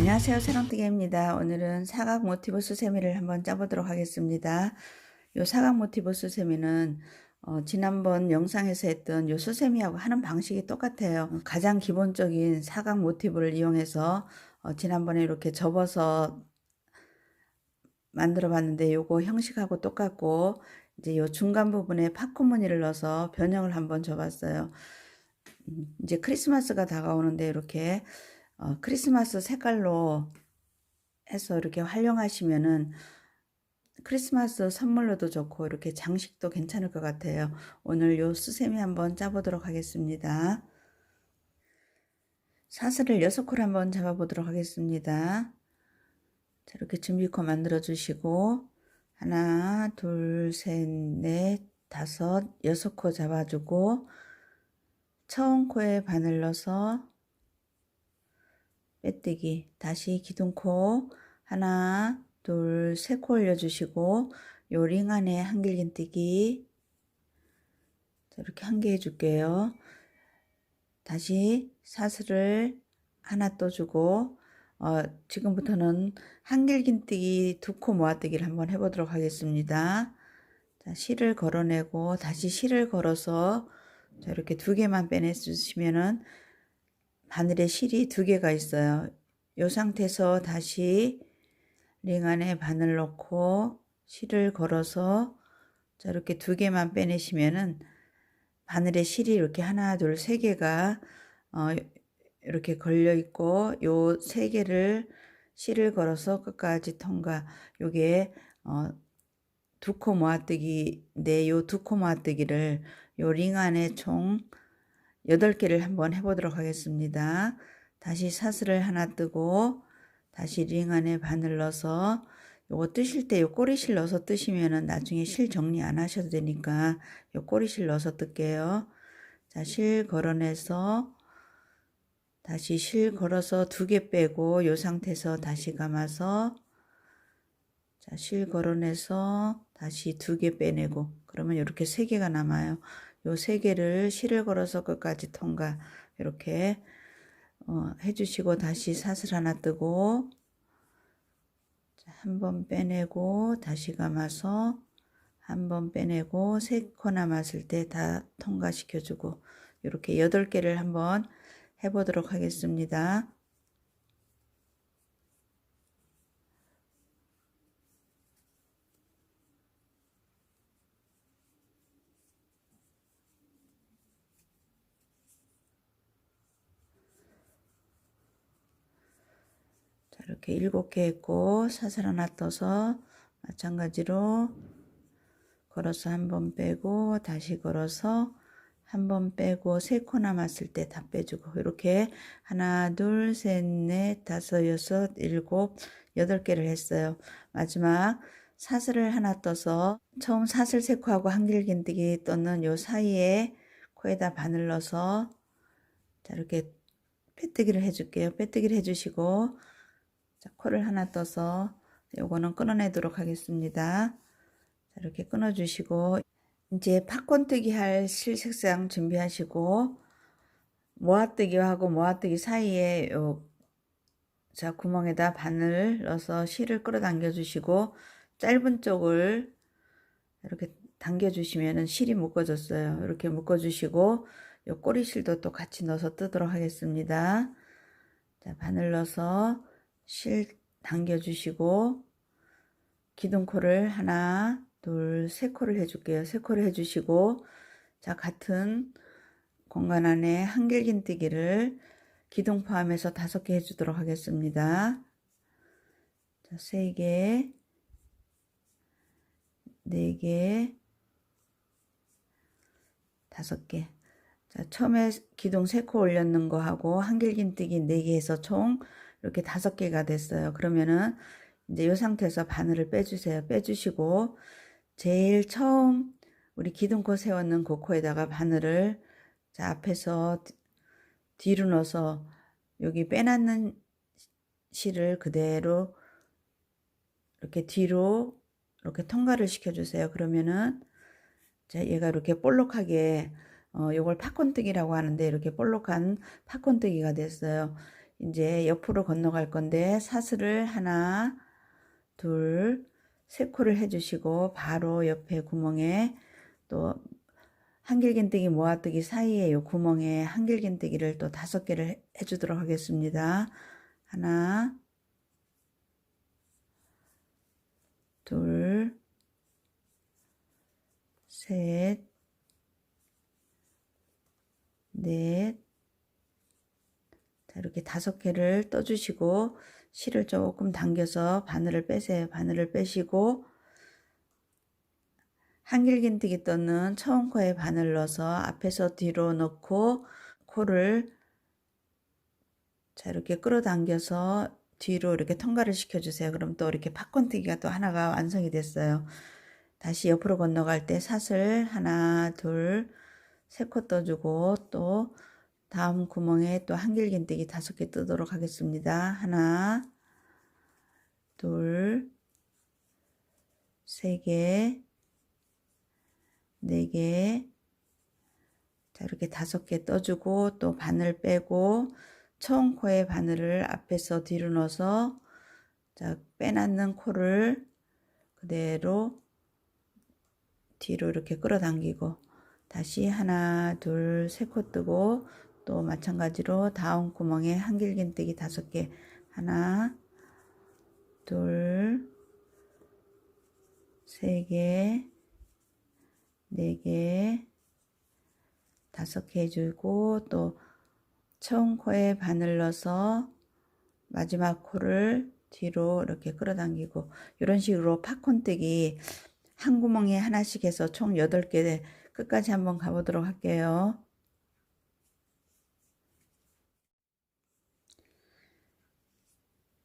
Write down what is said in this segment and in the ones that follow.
안녕하세요. 사랑뜨개입니다. 오늘은 사각 모티브 수세미를 한번 짜보도록 하겠습니다. 요 사각 모티브 수세미는 지난번 영상에서 했던 요 수세미하고 하는 방식이 똑같아요. 가장 기본적인 사각 모티브를 이용해서 지난번에 이렇게 접어서 만들어 봤는데 요거 형식하고 똑같고, 이제 요 중간 부분에 팝콘 무늬를 넣어서 변형을 한번 줘봤어요. 이제 크리스마스가 다가오는데 이렇게 크리스마스 색깔로 해서 이렇게 활용하시면은 크리스마스 선물로도 좋고 이렇게 장식도 괜찮을 것 같아요. 오늘 요 수세미 한번 짜보도록 하겠습니다. 사슬을 6콜 한번 잡아보도록 하겠습니다. 자, 이렇게 준비코 만들어 주시고 하나, 둘, 셋, 넷, 다섯, 6코 잡아주고 처음 코에 바늘 넣어서 빼뜨기, 다시 기둥코 하나, 둘, 세 코 올려주시고 요 링 안에 한길긴뜨기 이렇게 한 개 해줄게요. 다시 사슬을 하나 떠주고 지금부터는 한길긴뜨기 2코 모아뜨기를 한번 해보도록 하겠습니다. 자, 실을 걸어내고 다시 실을 걸어서 자, 이렇게 2개만 빼내주시면은 바늘에 실이 2개가 있어요. 이 상태에서 다시 링 안에 바늘 넣고 실을 걸어서 자, 이렇게 2개만 빼내시면은 바늘에 실이 이렇게 하나, 둘, 3개가 이렇게 걸려 있고 요 3개를 실을 걸어서 끝까지 통과. 요게 2코 모아뜨기인데 요 2코 모아뜨기를 요 링 안에 총 8개를 한번 해보도록 하겠습니다. 다시 사슬을 하나 뜨고 다시 링 안에 바늘 넣어서 요거 뜨실 때 요 꼬리실 넣어서 뜨시면은 나중에 실 정리 안 하셔도 되니까 요 꼬리실 넣어서 뜰게요. 자, 실 걸어내서 다시 실 걸어서 2개 빼고 요 상태에서 다시 감아서 자, 실 걸어내서 다시 2개 빼내고 그러면 이렇게 3개가 남아요. 요 3개를 실을 걸어서 끝까지 통과 이렇게 해주시고 다시 사슬 하나 뜨고 한 번 빼내고 다시 감아서 한 번 빼내고 3코 남았을 때 다 통과시켜주고 이렇게 8개를 한번 해보도록 하겠습니다. 자, 이렇게 7개 했고 사슬 하나 떠서 마찬가지로 걸어서 한 번 빼고 다시 걸어서 한 번 빼고 3코 남았을 때 다 빼주고 이렇게 하나, 둘, 셋, 넷, 다섯, 여섯, 일곱, 8개를 했어요. 마지막 사슬을 하나 떠서 처음 사슬 3코하고 한길긴뜨기 떠는 요 사이에 코에다 바늘 넣어서 자, 이렇게 빼뜨기를 해줄게요. 빼뜨기를 해주시고 자, 코를 하나 떠서 요거는 끊어내도록 하겠습니다. 자, 이렇게 끊어주시고 이제 팝콘뜨기 할 실 색상 준비하시고 모아뜨기하고 모아뜨기 사이에 자, 구멍에다 바늘 넣어서 실을 끌어당겨 주시고 짧은 쪽을 이렇게 당겨 주시면은 실이 묶어졌어요. 이렇게 묶어 주시고 요 꼬리실도 또 같이 넣어서 뜨도록 하겠습니다. 자, 바늘 넣어서 실 당겨 주시고 기둥코를 하나, 둘, 3코를 해줄게요. 3코를 해주시고 자, 같은 공간 안에 한길긴뜨기를 기둥 포함해서 5개 해주도록 하겠습니다. 자, 3개, 4개, 5개. 자, 처음에 기둥 3코 올렸는 거 하고 한길긴뜨기 4개 해서 총 이렇게 5개가 됐어요. 그러면은 이제 이 상태에서 바늘을 빼주세요. 빼주시고 제일 처음 우리 기둥코 세웠는 그 코에다가 바늘을 자, 앞에서 뒤로 넣어서 여기 빼놨는 실을 그대로 이렇게 뒤로 이렇게 통과를 시켜주세요. 그러면은 자, 얘가 이렇게 볼록하게 요걸 팝콘뜨기라고 하는데 이렇게 볼록한 팝콘뜨기가 됐어요. 이제 옆으로 건너갈 건데 사슬을 하나, 둘, 세 코를 해주시고 바로 옆에 구멍에 또 한길긴뜨기 모아뜨기 사이에 요 구멍에 한길긴뜨기를 또 5개를 해주도록 하겠습니다. 하나, 둘, 셋, 넷. 자, 이렇게 5개를 떠주시고 실을 조금 당겨서 바늘을 빼세요. 바늘을 빼시고 한길긴뜨기 떠는 처음 코에 바늘 넣어서 앞에서 뒤로 넣고 코를 자 이렇게 끌어당겨서 뒤로 이렇게 통과를 시켜주세요. 그럼 또 이렇게 팝콘뜨기가 또 하나가 완성이 됐어요. 다시 옆으로 건너갈 때 사슬 하나, 둘, 3코 떠주고 또 다음 구멍에 또 한길긴뜨기 5개 뜨도록 하겠습니다. 하나, 둘, 3개, 4개. 자, 이렇게 5개 떠주고 또 바늘 빼고 처음 코에 바늘을 앞에서 뒤로 넣어서 자, 빼놨는 코를 그대로 뒤로 이렇게 끌어당기고 다시 하나, 둘, 3코 뜨고 또 마찬가지로 다음 구멍에 한길긴뜨기 5개 하나, 둘, 3개, 4개, 5개 해주고 또 처음 코에 바늘 넣어서 마지막 코를 뒤로 이렇게 끌어당기고 이런 식으로 팝콘뜨기 한 구멍에 하나씩 해서 총 8개 끝까지 한번 가보도록 할게요.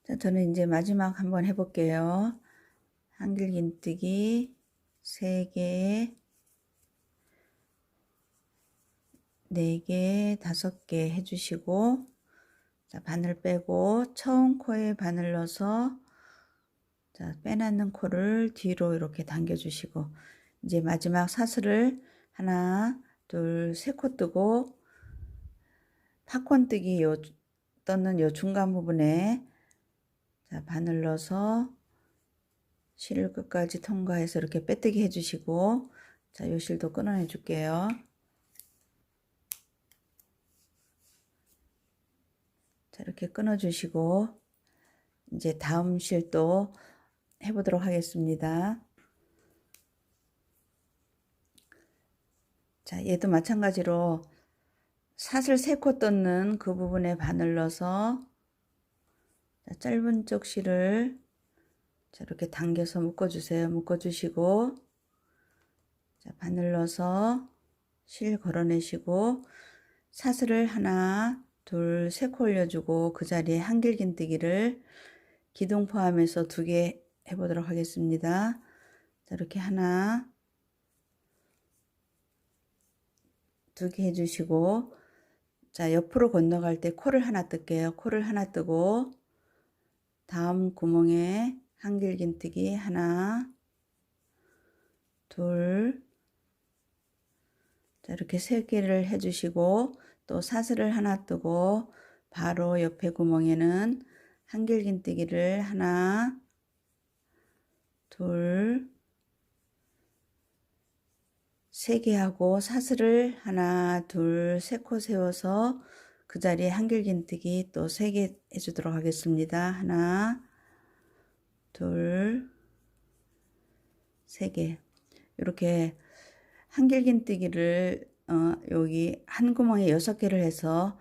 자, 저는 이제 마지막 한번 해볼게요. 한길긴뜨기 3개, 4개, 5개 해주시고 자, 바늘 빼고 처음 코에 바늘 넣어서 자, 빼놨는 코를 뒤로 이렇게 당겨 주시고 이제 마지막 사슬을 하나, 둘, 3코 뜨고 팝콘뜨기 요 떠는 요 중간 부분에 자, 바늘 넣어서 실을 끝까지 통과해서 이렇게 빼뜨기 해주시고 자, 요 실도 끊어내 줄게요. 자, 이렇게 끊어 주시고 이제 다음 실도 해보도록 하겠습니다. 자, 얘도 마찬가지로 사슬 3코 떴는 그 부분에 바늘 넣어서 자, 짧은 쪽 실을 자, 이렇게 당겨서 묶어주세요. 묶어주시고 자, 바늘 넣어서 실 걸어내시고 사슬을 하나, 둘, 3코 올려주고 그 자리에 한길긴뜨기를 기둥 포함해서 2개 해보도록 하겠습니다. 자, 이렇게 하나, 2개 해주시고 자, 옆으로 건너갈 때 코를 하나 뜰게요. 코를 하나 뜨고 다음 구멍에 한길긴뜨기 하나, 둘, 자, 이렇게 3개를 해주시고 또 사슬을 하나 뜨고 바로 옆에 구멍에는 한길긴뜨기를 하나, 둘, 3개 하고 사슬을 하나, 둘, 3코 세워서 그 자리에 한길긴뜨기 또 3개 해주도록 하겠습니다. 하나, 둘, 3개. 이렇게 한길긴뜨기를 여기 한 구멍에 6개를 해서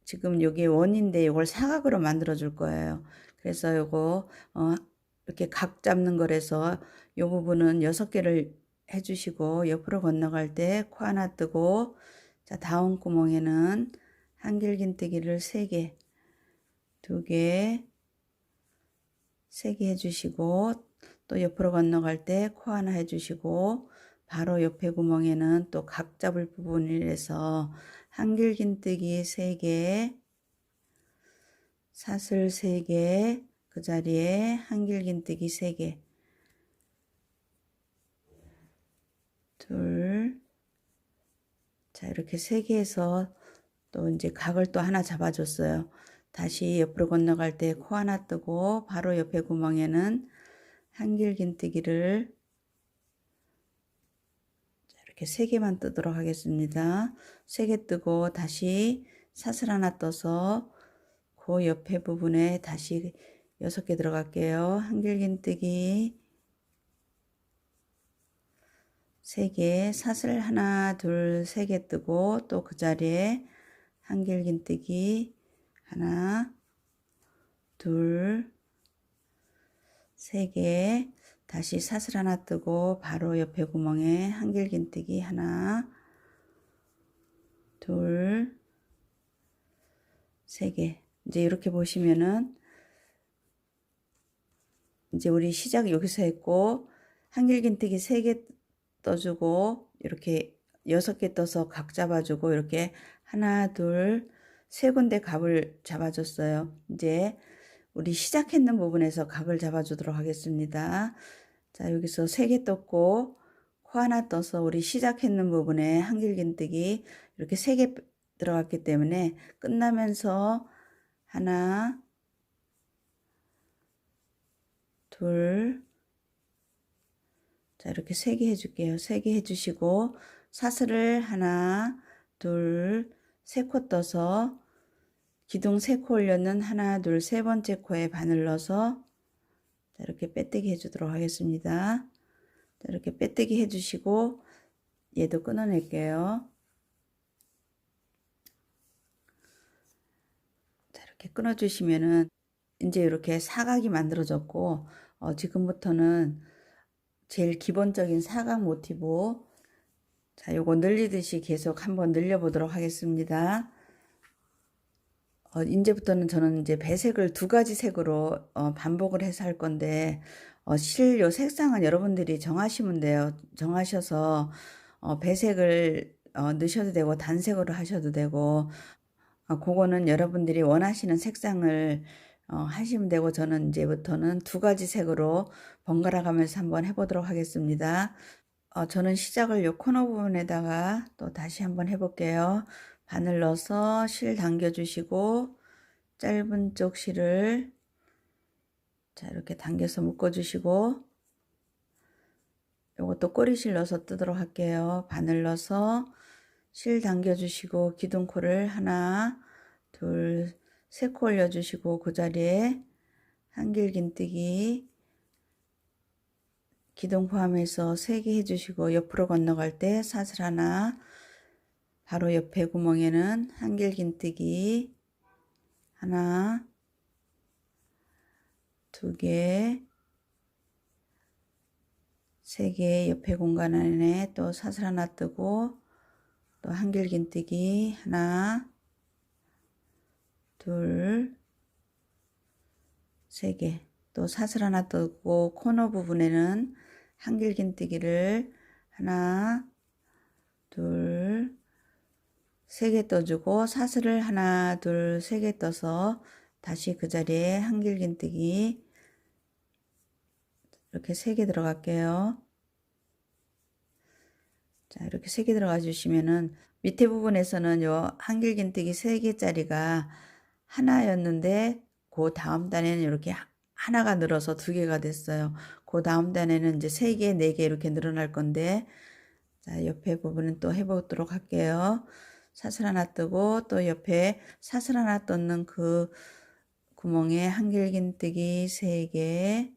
지금 여기 원인데 이걸 사각으로 만들어 줄 거예요. 그래서 요거 이렇게 각 잡는 거라서 요 부분은 6개를 해주시고 옆으로 건너갈 때 코 하나 뜨고 자, 다음 구멍에는 한길긴뜨기를 3개, 2개, 3개 해주시고 또 옆으로 건너갈 때 코 하나 해주시고 바로 옆에 구멍에는 또 각 잡을 부분이라서 한길긴뜨기 3개, 사슬 3개, 그 자리에 한길긴뜨기 3개, 둘, 자, 이렇게 3개 해서 또 이제 각을 또 하나 잡아줬어요. 다시 옆으로 건너갈 때 코 하나 뜨고 바로 옆에 구멍에는 한길긴뜨기를 이렇게 3개만 뜨도록 하겠습니다. 3개 뜨고 다시 사슬 하나 떠서 그 옆에 부분에 다시 6개 들어갈게요. 한길긴뜨기 3개, 사슬 하나, 둘, 3개 뜨고 또 그 자리에 한길긴뜨기 하나, 둘, 3개, 다시 사슬 하나 뜨고 바로 옆에 구멍에 한길긴뜨기 하나, 둘, 3개. 이제 이렇게 보시면은 이제 우리 시작 여기서 했고 한길긴뜨기 3개 떠주고 이렇게 6개 떠서 각 잡아주고 이렇게 하나, 둘, 3군데 각을 잡아줬어요. 이제 우리 시작했는 부분에서 각을 잡아주도록 하겠습니다. 자, 여기서 3개 떴고 코 하나 떠서 우리 시작했는 부분에 한길긴뜨기 이렇게 3개 들어갔기 때문에 끝나면서 하나, 둘, 자, 이렇게 3개 해줄게요. 3개 해주시고 사슬을 하나, 둘, 3코 떠서 기둥 3코 올려는 하나, 둘, 3번째 코에 바늘 넣어서 자, 이렇게 빼뜨기 해주도록 하겠습니다. 자, 이렇게 빼뜨기 해주시고 얘도 끊어낼게요. 자, 이렇게 끊어주시면은 이제 이렇게 사각이 만들어졌고 지금부터는 제일 기본적인 사각 모티브 자, 요거 늘리듯이 계속 한번 늘려 보도록 하겠습니다. 이제부터는 저는 이제 배색을 2가지 색으로 반복을 해서 할 건데 실 요 색상은 여러분들이 정하시면 돼요. 정하셔서 배색을 넣으셔도 되고 단색으로 하셔도 되고 그거는 여러분들이 원하시는 색상을 하시면 되고 저는 이제부터는 2가지 색으로 번갈아 가면서 한번 해보도록 하겠습니다. 저는 시작을 요 코너 부분에다가 또 다시 한번 해볼게요. 바늘 넣어서 실 당겨 주시고 짧은 쪽 실을 자 이렇게 당겨서 묶어 주시고 요것도 꼬리실 넣어서 뜨도록 할게요. 바늘 넣어서 실 당겨 주시고 기둥코를 하나 둘 3코 올려 주시고 그 자리에 한길긴뜨기 기둥 포함해서 3개 해주시고 옆으로 건너갈 때 사슬 하나 바로 옆에 구멍에는 한길긴뜨기 하나 2개 3개 옆에 공간 안에 또 사슬 하나 뜨고 또 한길긴뜨기 하나 둘 3개 또 사슬 하나 뜨고 코너 부분에는 한길긴뜨기를 하나 둘 3개 떠주고 사슬을 하나 둘 3개 떠서 다시 그 자리에 한길긴뜨기 이렇게 3개 들어갈게요. 자 이렇게 3개 들어가 주시면은 밑에 부분에서는 요 한길긴뜨기 3개짜리가 하나였는데 그 다음 단에는 이렇게 하나가 늘어서 2개가 됐어요. 그 다음 단에는 이제 3개, 4개 이렇게 늘어날 건데 자 옆에 부분은 또 해보도록 할게요. 사슬 하나 뜨고 또 옆에 사슬 하나 떴는 그 구멍에 한길긴뜨기 3개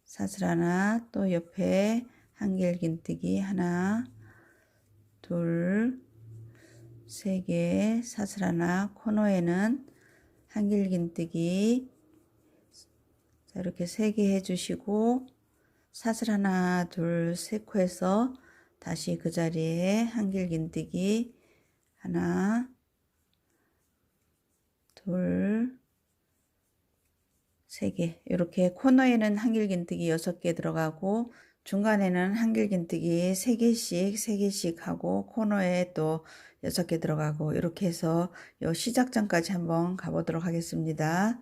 사슬 하나 또 옆에 한길긴뜨기 하나 둘 3개 사슬 하나 코너에는 한길긴뜨기 자 이렇게 3개 해주시고 사슬 하나 둘 3코 해서 다시 그 자리에 한길긴뜨기 하나 둘 3개 이렇게 코너에는 한길긴뜨기 6개 들어가고 중간에는 한길긴뜨기 3개씩 하고 코너에 또 6개 들어가고 이렇게 해서 요 시작점까지 한번 가보도록 하겠습니다.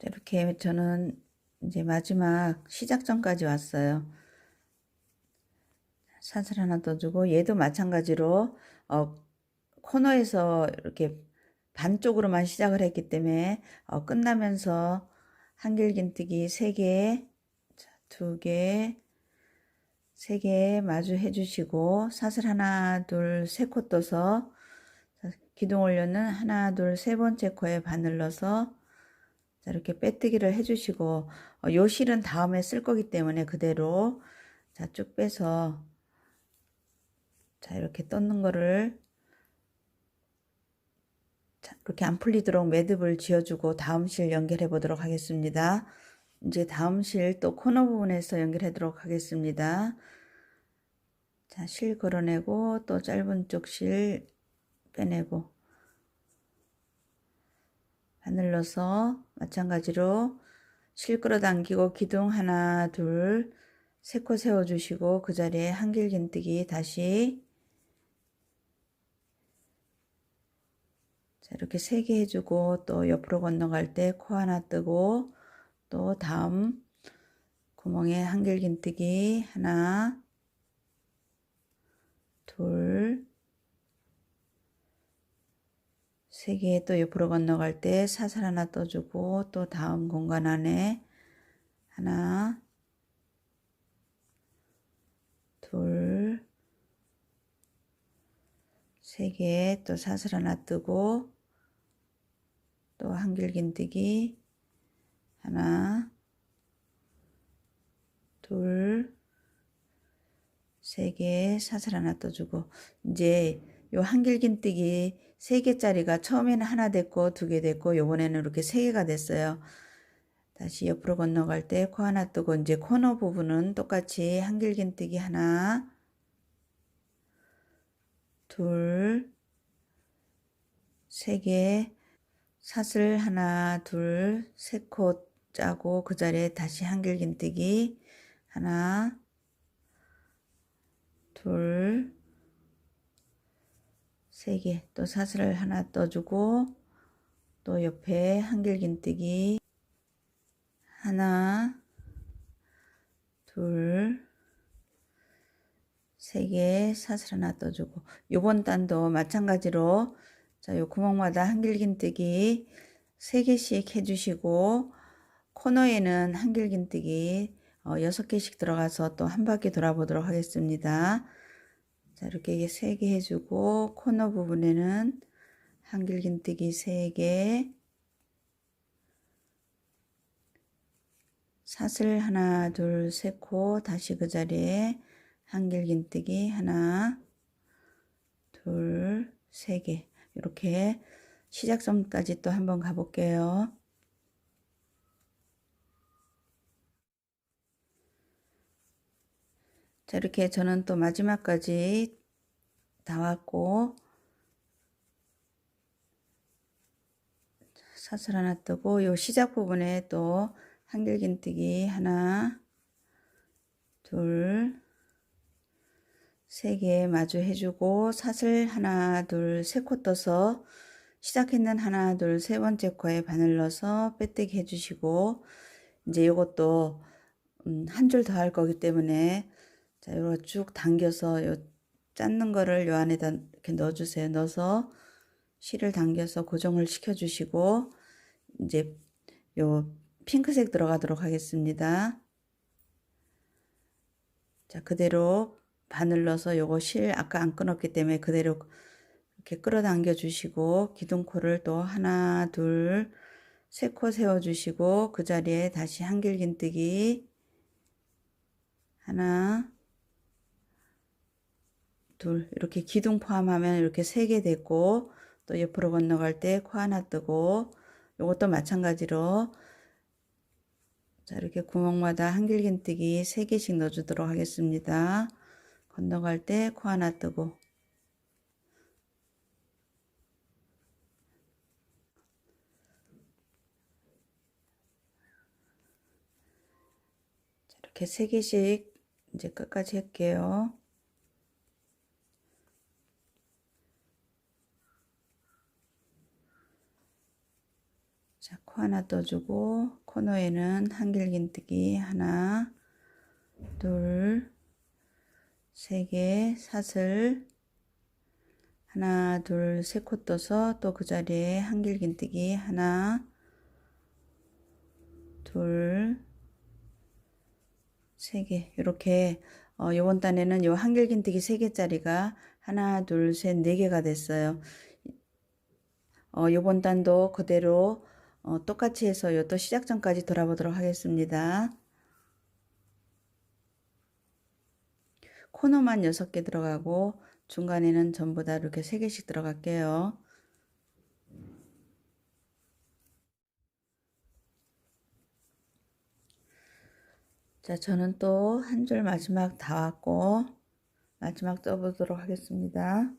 이렇게 저는 이제 마지막 시작점까지 왔어요. 사슬 하나 떠주고 얘도 마찬가지로 코너에서 이렇게 반쪽으로만 시작을 했기 때문에 끝나면서 한길긴뜨기 3개, 2개, 3개 마주 해주시고 사슬 하나, 둘, 3코 떠서 기둥 올려는 하나, 둘, 3번째 코에 바늘 넣어서 자, 이렇게 빼뜨기를 해주시고 요 실은 다음에 쓸 거기 때문에 그대로 자, 쭉 빼서 자, 이렇게 떴는 거를 자, 이렇게 안 풀리도록 매듭을 지어주고 다음 실 연결해 보도록 하겠습니다. 이제 다음 실 또 코너 부분에서 연결하도록 하겠습니다. 자, 실 걸어내고 또 짧은 쪽 실 빼내고 바늘 넣어서 마찬가지로 실 끌어당기고 기둥 하나, 둘, 3코 세워주시고 그 자리에 한길긴뜨기 다시 자, 이렇게 3개 해주고 또 옆으로 건너갈 때 코 하나 뜨고 또 다음 구멍에 한길긴뜨기 하나, 둘, 3개 또 옆으로 건너갈 때 사슬 하나 떠주고 또 다음 공간 안에 하나, 둘, 3개 또 사슬 하나 뜨고 또 한길긴뜨기 하나, 둘, 3개 사슬 하나 떠주고 이제 요 한길긴뜨기 3개짜리가 처음에는 하나 됐고 2개 됐고 요번에는 이렇게 3개가 됐어요. 다시 옆으로 건너갈 때 코 하나 뜨고 이제 코너 부분은 똑같이 한길긴뜨기 하나, 둘, 3개 사슬 하나, 둘, 3코 짜고 그 자리에 다시 한길긴뜨기 하나, 둘, 3개 또 사슬을 하나 떠주고 또 옆에 한길긴뜨기 하나, 둘, 3개 사슬 하나 떠주고 요번 단도 마찬가지로 자, 요 구멍마다 한길긴뜨기 3개씩 해주시고 코너에는 한길긴뜨기 6개씩 들어가서 또 한 바퀴 돌아보도록 하겠습니다. 자, 이렇게 3개 해주고 코너 부분에는 한길긴뜨기 3개 사슬 하나, 둘, 3코 다시 그 자리에 한길긴뜨기 하나, 둘, 3개 이렇게 시작점까지 또 한번 가볼게요. 자, 이렇게 저는 또 마지막까지 다 왔고 사슬 하나 뜨고 요 시작 부분에 또 한길긴뜨기 하나, 둘, 3개 마주 해주고 사슬 하나, 둘, 3코 떠서 시작했는 하나, 둘, 3번째 코에 바늘 넣어서 빼뜨기 해주시고 이제 이것도 한 줄 더 할 거기 때문에 자, 이거 쭉 당겨서 요 짰는 거를 요 안에다 이렇게 넣어주세요. 넣어서 실을 당겨서 고정을 시켜주시고 이제 요 핑크색 들어가도록 하겠습니다. 자, 그대로 바늘 넣어서 요거 실 아까 안 끊었기 때문에 그대로 이렇게 끌어당겨 주시고 기둥코를 또 하나, 둘, 3코 세워 주시고 그 자리에 다시 한길긴뜨기 하나, 둘 이렇게 기둥 포함하면 이렇게 3개 됐고 또 옆으로 건너갈 때 코 하나 뜨고 요것도 마찬가지로 자, 이렇게 구멍마다 한길긴뜨기 3개씩 넣어주도록 하겠습니다. 건너갈 때 코 하나 뜨고 자, 이렇게 3개씩 이제 끝까지 할게요. 자, 코 하나 떠주고 코너에는 한길긴뜨기 하나, 둘, 세 개, 사슬 하나, 둘, 세 코 떠서 또 그 자리에 한길긴뜨기 하나, 둘, 세 개. 이렇게 요번 단에는 요 한길긴뜨기 3개짜리가 하나, 둘, 셋, 4개가 됐어요. 요번 단도 그대로 똑같이 해서 요 또 시작점까지 돌아보도록 하겠습니다. 코너만 6개 들어가고 중간에는 전부 다 이렇게 3개씩 들어갈게요. 자, 저는 또 한 줄 마지막 다 왔고 마지막 떠보도록 하겠습니다.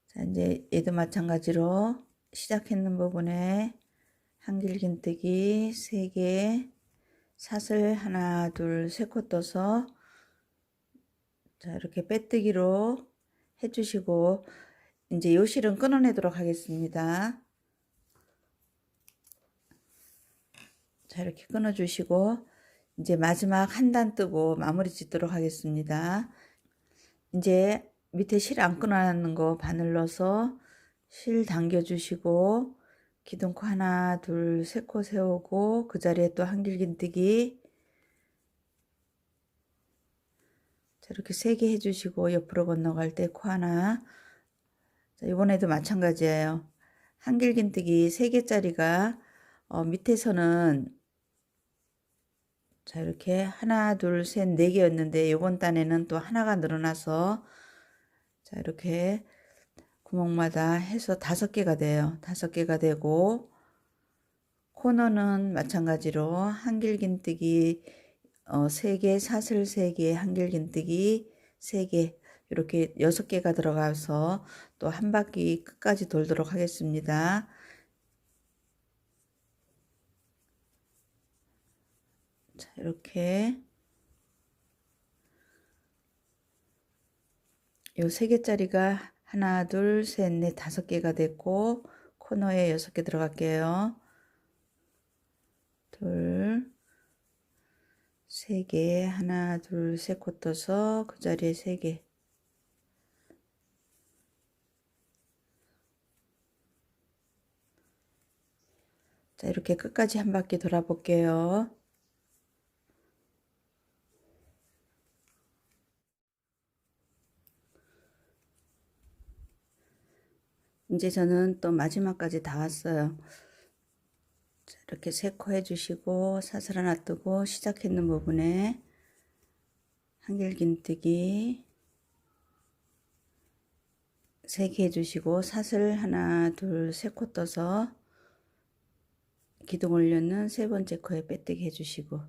자, 이제 얘도 마찬가지로 시작했는 부분에 한길긴뜨기 3개, 사슬 하나, 둘, 세 코 떠서 자, 이렇게 빼뜨기로 해주시고 이제 요 실은 끊어내도록 하겠습니다. 자, 이렇게 끊어주시고 이제 마지막 한 단 뜨고 마무리 짓도록 하겠습니다. 이제 밑에 실 안 끊어놨는 거 바늘러서 실 당겨주시고 기둥코 하나, 둘, 세 코 세우고 그 자리에 또 한길긴뜨기 자, 이렇게 3개 해주시고 옆으로 건너갈 때 코 하나 자, 이번에도 마찬가지예요. 한길긴뜨기 3개짜리가 밑에서는 자, 이렇게 하나, 둘, 셋, 4개였는데 요번 단에는 또 하나가 늘어나서 자, 이렇게 구멍마다 해서 5개가 돼요. 5개가 되고 코너는 마찬가지로 한길긴뜨기 3개, 사슬 3개, 한길긴뜨기 3개 이렇게 6개가 들어가서 또 한 바퀴 끝까지 돌도록 하겠습니다. 자, 이렇게 요 3개짜리가 하나, 둘, 셋, 넷, 5개가 됐고 코너에 6개 들어갈게요. 둘, 3개, 하나, 둘, 세 코 떠서 그 자리에 3개. 자, 이렇게 끝까지 한 바퀴 돌아볼게요. 이제 저는 또 마지막까지 다 왔어요. 자, 이렇게 3코 해주시고 사슬 하나 뜨고 시작했는 부분에 한길긴뜨기 3개 해주시고 사슬 하나, 둘, 세 코 떠서 기둥 올려는 3번째 코에 빼뜨기 해주시고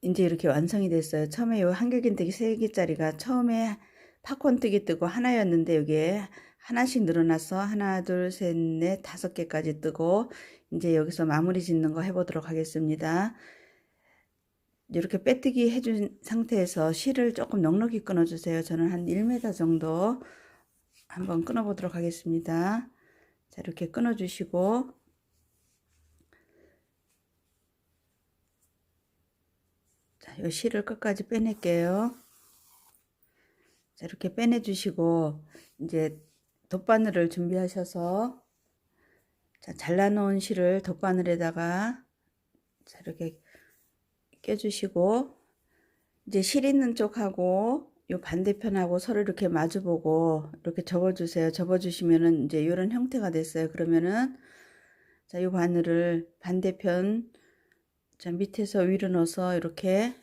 이제 이렇게 완성이 됐어요. 처음에 요 한길긴뜨기 3개짜리가 처음에 팝콘뜨기 뜨고 하나였는데 여기에 하나씩 늘어나서 하나, 둘, 셋, 넷, 5개까지 뜨고 이제 여기서 마무리 짓는 거 해보도록 하겠습니다. 이렇게 빼뜨기 해준 상태에서 실을 조금 넉넉히 끊어주세요. 저는 한 1m 정도 한번 끊어보도록 하겠습니다. 자, 이렇게 끊어주시고 자, 이 실을 끝까지 빼낼게요. 자, 이렇게 빼내주시고 이제 돗바늘을 준비하셔서 자, 잘라놓은 실을 돗바늘에다가 자, 이렇게 껴주시고 이제 실 있는 쪽하고 요 반대편하고 서로 이렇게 마주보고 이렇게 접어주세요. 접어주시면은 이제 이런 형태가 됐어요. 그러면은 자, 요 바늘을 반대편 자, 밑에서 위로 넣어서 이렇게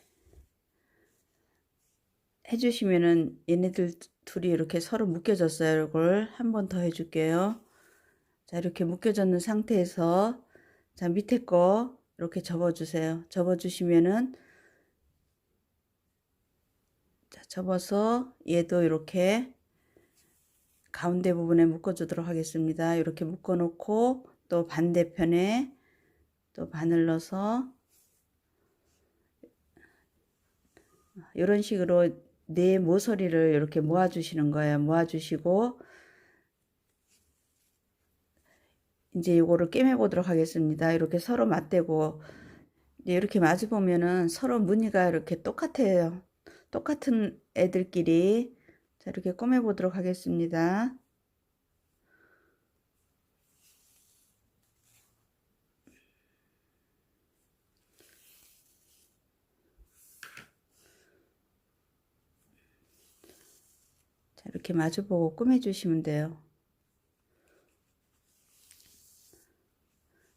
해주시면은 얘네들 둘이 이렇게 서로 묶여졌어요. 이걸 한 번 더 해줄게요. 자, 이렇게 묶여졌는 상태에서 자, 밑에 거 이렇게 접어주세요. 접어주시면은 자, 접어서 얘도 이렇게 가운데 부분에 묶어주도록 하겠습니다. 이렇게 묶어 놓고 또 반대편에 또 바늘 넣어서 이런 식으로 네 모서리를 이렇게 모아 주시는 거예요. 모아 주시고 이제 요거를 꿰매 보도록 하겠습니다. 이렇게 서로 맞대고 이제 이렇게 마주 보면은 서로 무늬가 이렇게 똑같아요. 똑같은 애들끼리. 자, 이렇게 꿰매 보도록 하겠습니다. 자, 이렇게 마주 보고 꿰매 주시면 돼요.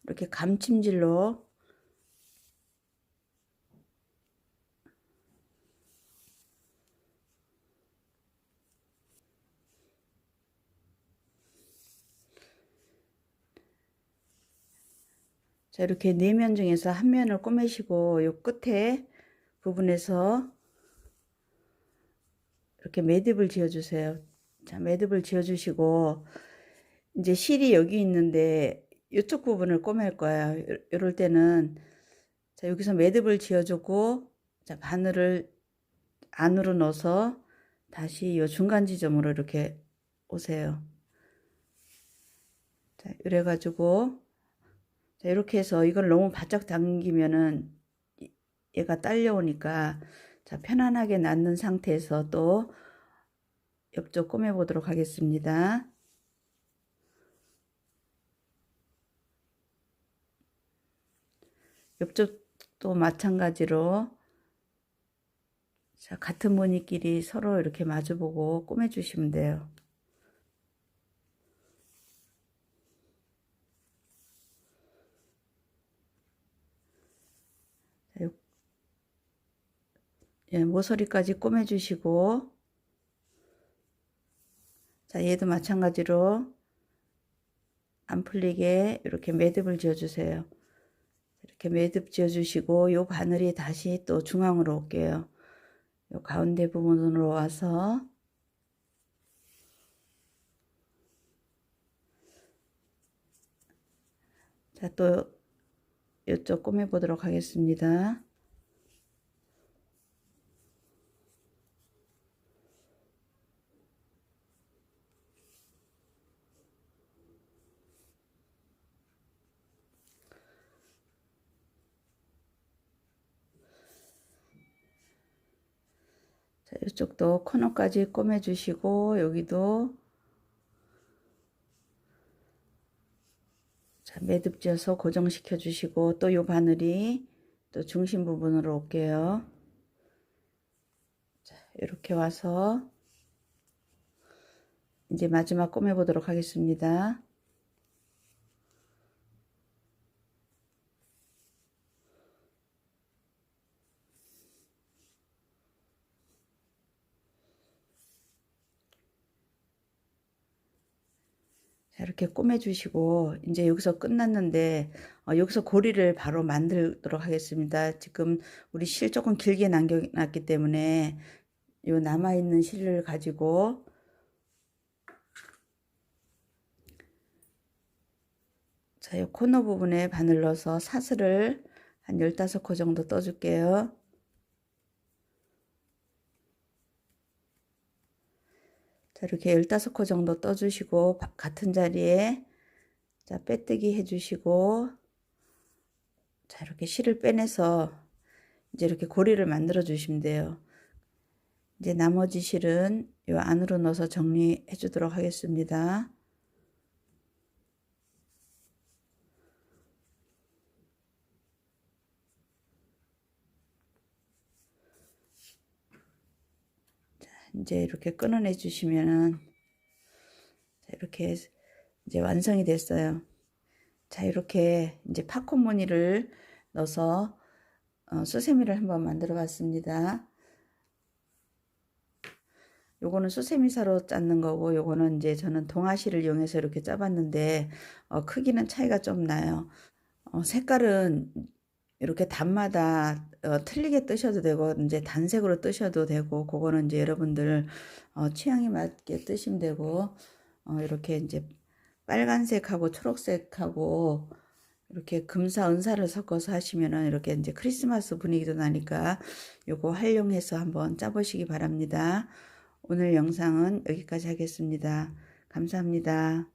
이렇게 감침질로 자, 이렇게 4면 중에서 한 면을 꿰매시고 요 끝에 부분에서 이렇게 매듭을 지어 주세요. 자, 매듭을 지어 주시고 이제 실이 여기 있는데 이쪽 부분을 꿰맬 거예요. 이럴 때는 자, 여기서 매듭을 지어 주고 자, 바늘을 안으로 넣어서 다시 이 중간 지점으로 이렇게 오세요. 자, 이래 가지고 자, 이렇게 해서 이걸 너무 바짝 당기면은 얘가 딸려오니까 자, 편안하게 놨는 상태에서 또 옆쪽 꿰매 보도록 하겠습니다. 옆쪽도 마찬가지로 자, 같은 무늬끼리 서로 이렇게 마주보고 꿰매 주시면 돼요. 자, 예, 모서리까지 꿰매 주시고 자, 얘도 마찬가지로 안 풀리게 이렇게 매듭을 지어 주세요. 이렇게 매듭 지어 주시고 요 바늘이 다시 또 중앙으로 올게요. 요 가운데 부분으로 와서 자, 또 이쪽 꿰매 보도록 하겠습니다. 자, 이쪽도 코너까지 꿰매 주시고 여기도 자, 매듭 지어서 고정시켜 주시고 또 요 바늘이 또 중심 부분으로 올게요. 자, 이렇게 와서 이제 마지막 꿰매 보도록 하겠습니다. 자, 이렇게 꿰매 주시고 이제 여기서 끝났는데 여기서 고리를 바로 만들도록 하겠습니다. 지금 우리 실 조금 길게 남겨놨기 때문에 요 남아있는 실을 가지고 자, 요 코너 부분에 바늘 넣어서 사슬을 한 15코 정도 떠줄게요. 자, 이렇게 15코 정도 떠주시고 같은 자리에 자, 빼뜨기 해주시고 자, 이렇게 실을 빼내서 이제 이렇게 고리를 만들어 주시면 돼요. 이제 나머지 실은 요 안으로 넣어서 정리해 주도록 하겠습니다. 자, 이제 이렇게 끊어내 주시면은 자, 이렇게 이제 완성이 됐어요. 자, 이렇게 이제 팝콘 무늬를 넣어서 수세미를 한번 만들어 봤습니다. 요거는 수세미사로 짰는 거고 요거는 이제 저는 동아실을 이용해서 이렇게 짜봤는데 크기는 차이가 좀 나요. 색깔은 이렇게 단마다 틀리게 뜨셔도 되고 이제 단색으로 뜨셔도 되고 그거는 이제 여러분들 취향에 맞게 뜨시면 되고 이렇게 이제 빨간색하고 초록색하고 이렇게 금사 은사를 섞어서 하시면은 이렇게 이제 크리스마스 분위기도 나니까 요거 활용해서 한번 짜보시기 바랍니다. 오늘 영상은 여기까지 하겠습니다. 감사합니다.